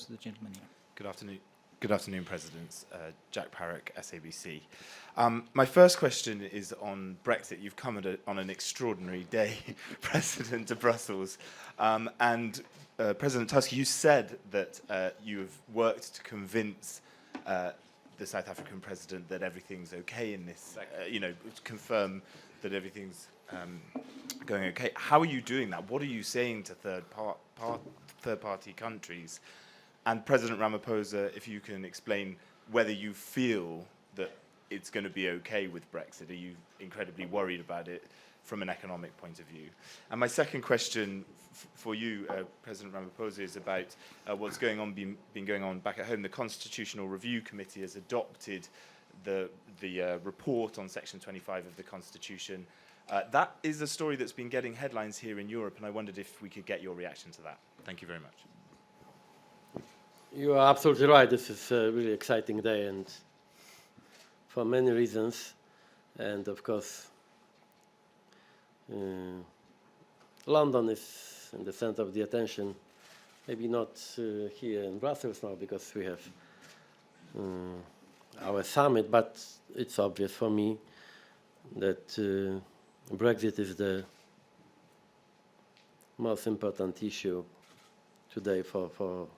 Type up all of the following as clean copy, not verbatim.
to the gentleman here. Good afternoon. Good afternoon, Presidents. Jack Parrock, SABC. My first question is on Brexit. You've come on an extraordinary day, President, to Brussels. President Tusk, you said that you have worked to convince the South African President that everything's okay in this, confirm that everything's going okay. How are you doing that? What are you saying to third-party countries? And President Ramaphosa, if you can explain whether you feel that it's going to be okay with Brexit. Are you incredibly worried about it from an economic point of view? And my second question for you, President Ramaphosa, is about what's been going on back at home. The Constitutional Review Committee has adopted the report on Section 25 of the Constitution. That is a story that's been getting headlines here in Europe, and I wondered if we could get your reaction to that. Thank you very much. You are absolutely right. This is a really exciting day, and for many reasons. And of course, London is in the center of the attention. Maybe not here in Brussels now because we have our summit, but it's obvious for me that Brexit is the most important issue today for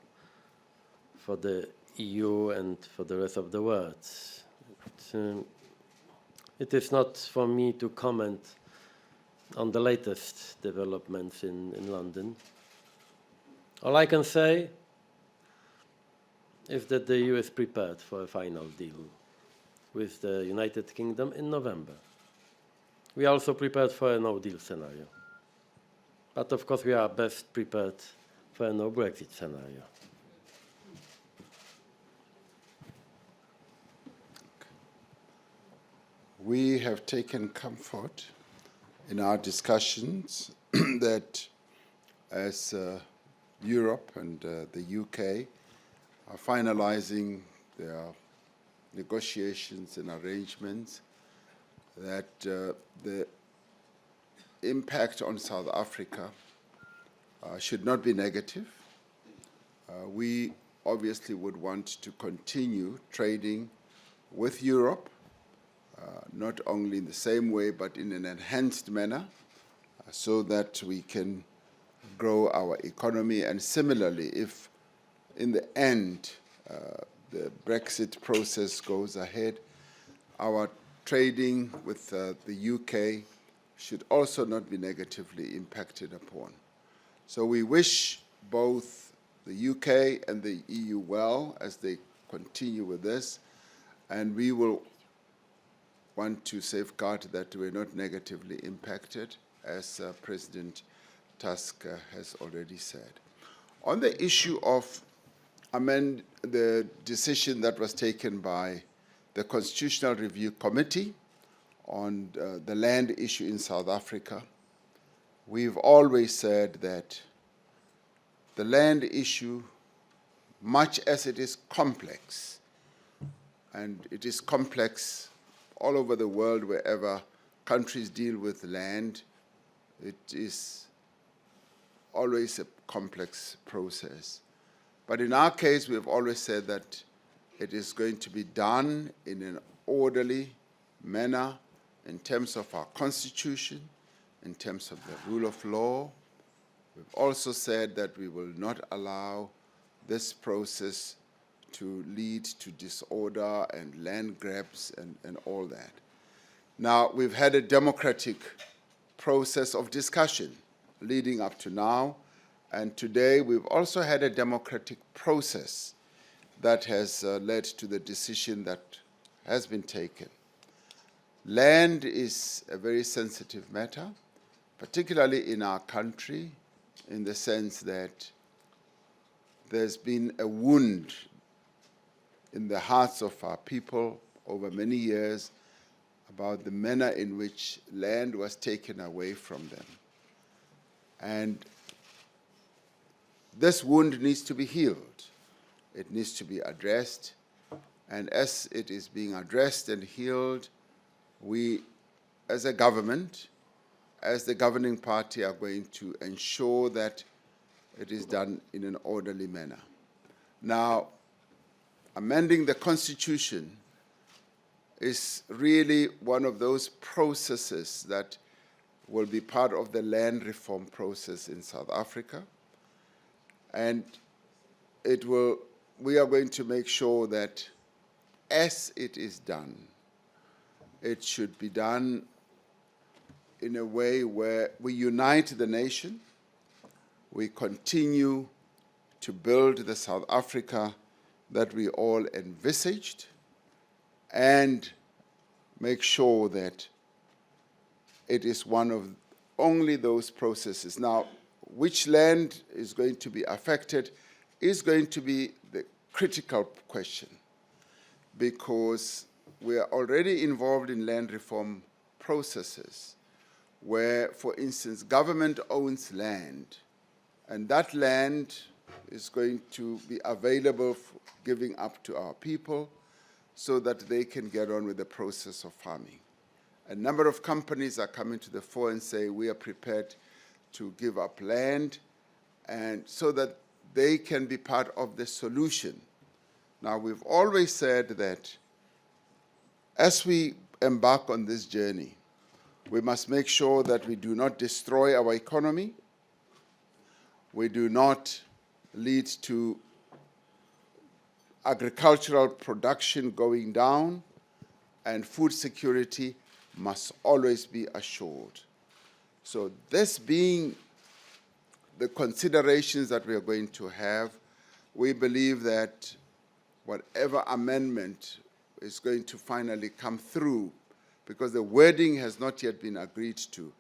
the EU and for the rest of the world. It is not for me to comment on the latest developments in London. All I can say is that the EU is prepared for a final deal with the United Kingdom in November. We are also prepared for a no-deal scenario. But of course, we are best prepared for a no-Brexit scenario. We have taken comfort in our discussions that as Europe and the UK are finalizing their negotiations and arrangements, that the impact on South Africa should not be negative. We obviously would want to continue trading with Europe, not only in the same way, but in an enhanced manner, so that we can grow our economy. And similarly, if in the end the Brexit process goes ahead, our trading with the UK should also not be negatively impacted upon. So we wish both the UK and the EU well as they continue with this, and we will want to safeguard that we're not negatively impacted, as President Tusk has already said. On the issue of the decision that was taken by the Constitutional Review Committee on the land issue in South Africa, we've always said that the land issue, much as it is complex, and it is complex all over the world, wherever countries deal with land, it is always a complex process. But in our case, we have always said that it is going to be done in an orderly manner in terms of our constitution, in terms of the rule of law. We've also said that we will not allow this process to lead to disorder and land grabs and all that. Now, we've had a democratic process of discussion leading up to now, and today we've also had a democratic process that has led to the decision that has been taken. Land is a very sensitive matter, particularly in our country, in the sense that there's been a wound in the hearts of our people over many years about the manner in which land was taken away from them. And this wound needs to be healed. It needs to be addressed. And as it is being addressed and healed, we, as a government, as the governing party, are going to ensure that it is done in an orderly manner. Now, amending the Constitution is really one of those processes that will be part of the land reform process in South Africa. And we are going to make sure that as it is done, it should be done in a way where we unite the nation, we continue to build the South Africa that we all envisaged, and make sure that it is one of only those processes. Now, which land is going to be affected is going to be the critical question, because we are already involved in land reform processes where, for instance, government owns land, and that land is going to be available for giving up to our people so that they can get on with the process of farming. A number of companies are coming to the fore and say, we are prepared to give up land, and so that they can be part of the solution. Now, we've always said that as we embark on this journey, we must make sure that we do not destroy our economy, we do not lead to agricultural production going down, and food security must always be assured. So this being the considerations that we are going to have, we believe that whatever amendment is going to finally come through, because the wording has not yet been agreed to,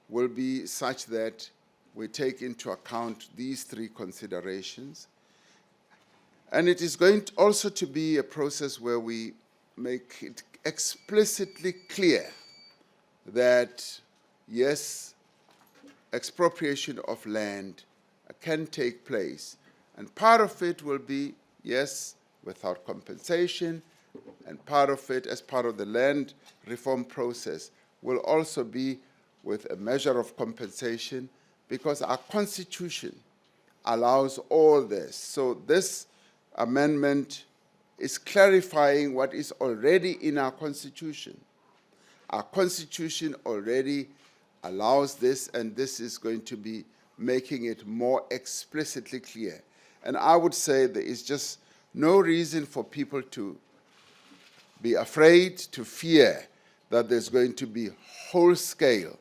will be such that we take into account these three considerations. And it is going to also to be a process where we make it explicitly clear that, yes, expropriation of land can take place. And part of it will be, yes, without compensation, and part of it, as part of the land reform process, will also be with a measure of compensation, because our Constitution allows all this. So this amendment is clarifying what is already in our Constitution. Our Constitution already allows this, and this is going to be making it more explicitly clear. And I would say there is just no reason for people to be afraid, to fear that there's going to be whole-scale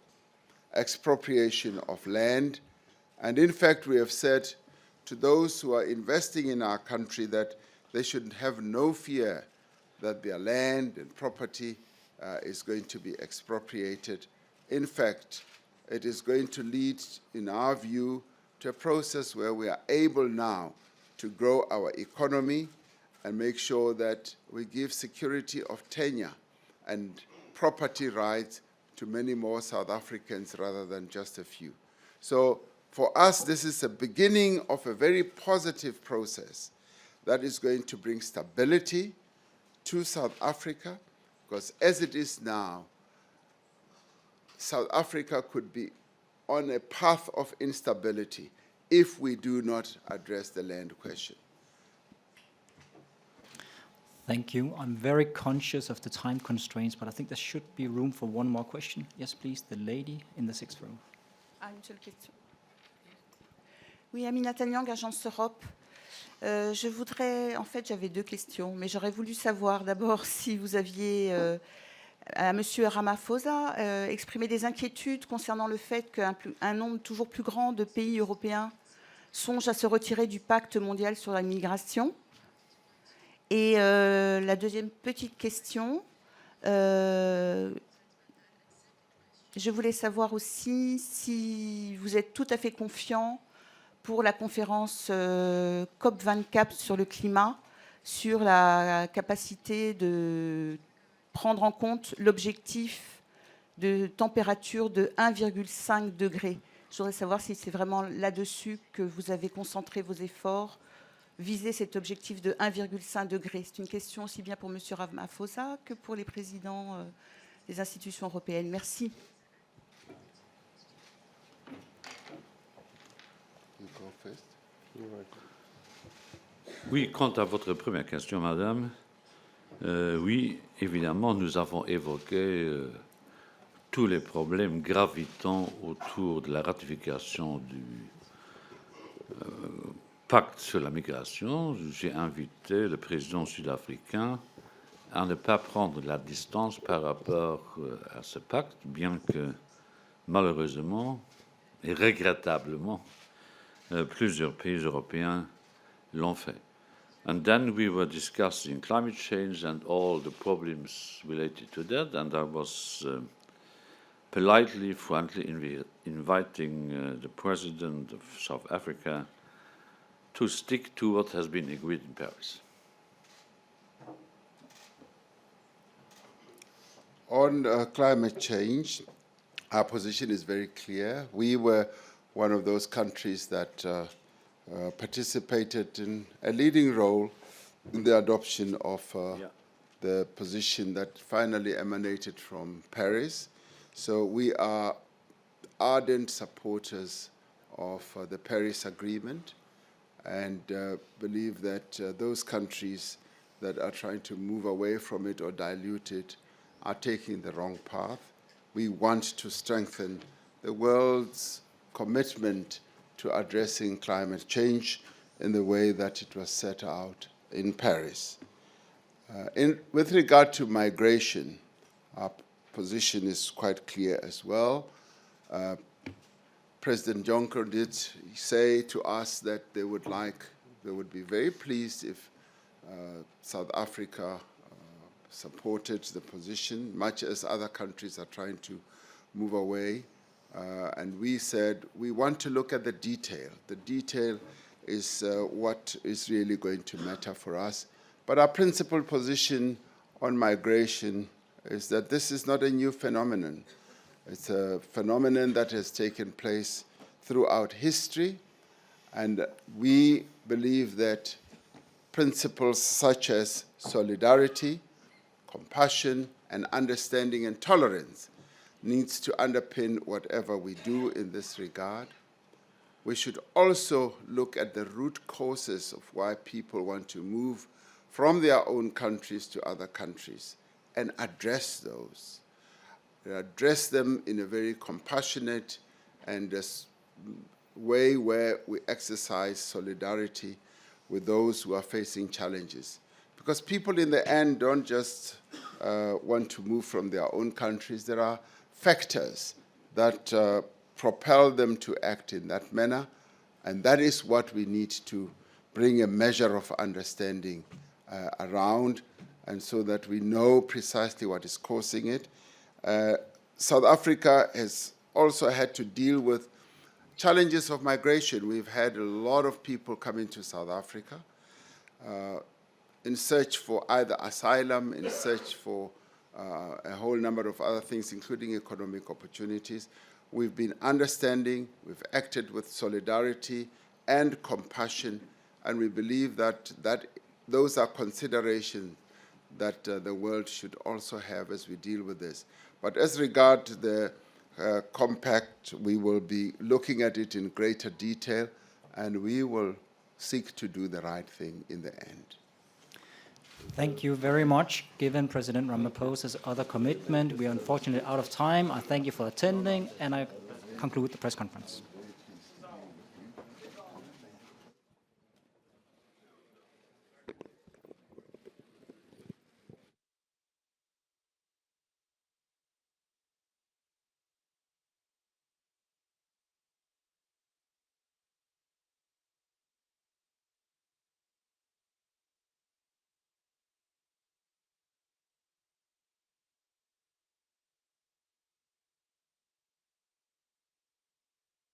expropriation of land. And in fact, we have said to those who are investing in our country that they should have no fear that their land and property is going to be expropriated. In fact, it is going to lead, in our view, to a process where we are able now to grow our economy and make sure that we give security of tenure and property rights to many more South Africans rather than just a few. So for us, this is the beginning of a very positive process that is going to bring stability to South Africa, because as it is now, South Africa could be on a path of instability if we do not address the land question. Thank you. I'm very conscious of the time constraints, but I think there should be room for one more question. Yes, please, the lady in the sixth row. Une seule question. Oui, Aminata Nyang, Agence Europe. Je voudrais, en fait, j'avais deux questions, mais j'aurais voulu savoir d'abord si vous aviez, à M. Ramaphosa, exprimé des inquiétudes concernant le fait qu'un nombre toujours plus grand de pays européens songent à se retirer du pacte mondial sur la migration. Et la deuxième petite question, je voulais savoir aussi si vous êtes tout à fait confiant pour la conférence COP24 sur le climat, sur la capacité de prendre en compte l'objectif de température de 1,5 degré. Je voudrais savoir si c'est vraiment là-dessus que vous avez concentré vos efforts, viser cet objectif de 1,5 degré. C'est une question aussi bien pour M. Ramaphosa que pour les présidents des institutions européennes. Merci. You go first. Oui, quant à votre première question, madame, oui, évidemment, nous avons évoqué tous les problèmes gravitant autour de la ratification du pacte sur la migration. J'ai invité le président sud-africain à ne pas prendre la distance par rapport à ce pacte, bien que malheureusement et regrettablement, plusieurs pays européens l'ont fait. And then we were discussing climate change and all the problems related to that, and I was politely, frankly inviting the president of South Africa to stick to what has been agreed in Paris. On climate change, our position is very clear. We were one of those countries that participated in a leading role in the adoption of the position that finally emanated from Paris. So we are ardent supporters of the Paris Agreement and believe that those countries that are trying to move away from it or dilute it are taking the wrong path. We want to strengthen the world's commitment to addressing climate change in the way that it was set out in Paris. With regard to migration, our position is quite clear as well. President Juncker did say to us that they would be very pleased if South Africa supported the position, much as other countries are trying to move away. And we said we want to look at the detail. The detail is what is really going to matter for us. But our principal position on migration is that this is not a new phenomenon. It's a phenomenon that has taken place throughout history, and we believe that principles such as solidarity, compassion, and understanding and tolerance needs to underpin whatever we do in this regard. We should also look at the root causes of why people want to move from their own countries to other countries and address those. Address them in a very compassionate and way where we exercise solidarity with those who are facing challenges. Because people in the end don't just want to move from their own countries. There are factors that propel them to act in that manner, and that is what we need to bring a measure of understanding around, and so that we know precisely what is causing it. South Africa has also had to deal with challenges of migration. We've had a lot of people come into South Africa in search for either asylum, in search for a whole number of other things, including economic opportunities. We've been understanding, we've acted with solidarity and compassion, and we believe that those are considerations that the world should also have as we deal with this. But as regard to the compact, we will be looking at it in greater detail, and we will seek to do the right thing in the end. Thank you very much. Given President Ramaphosa's other commitment, we are unfortunately out of time. I thank you for attending, and I conclude the press conference.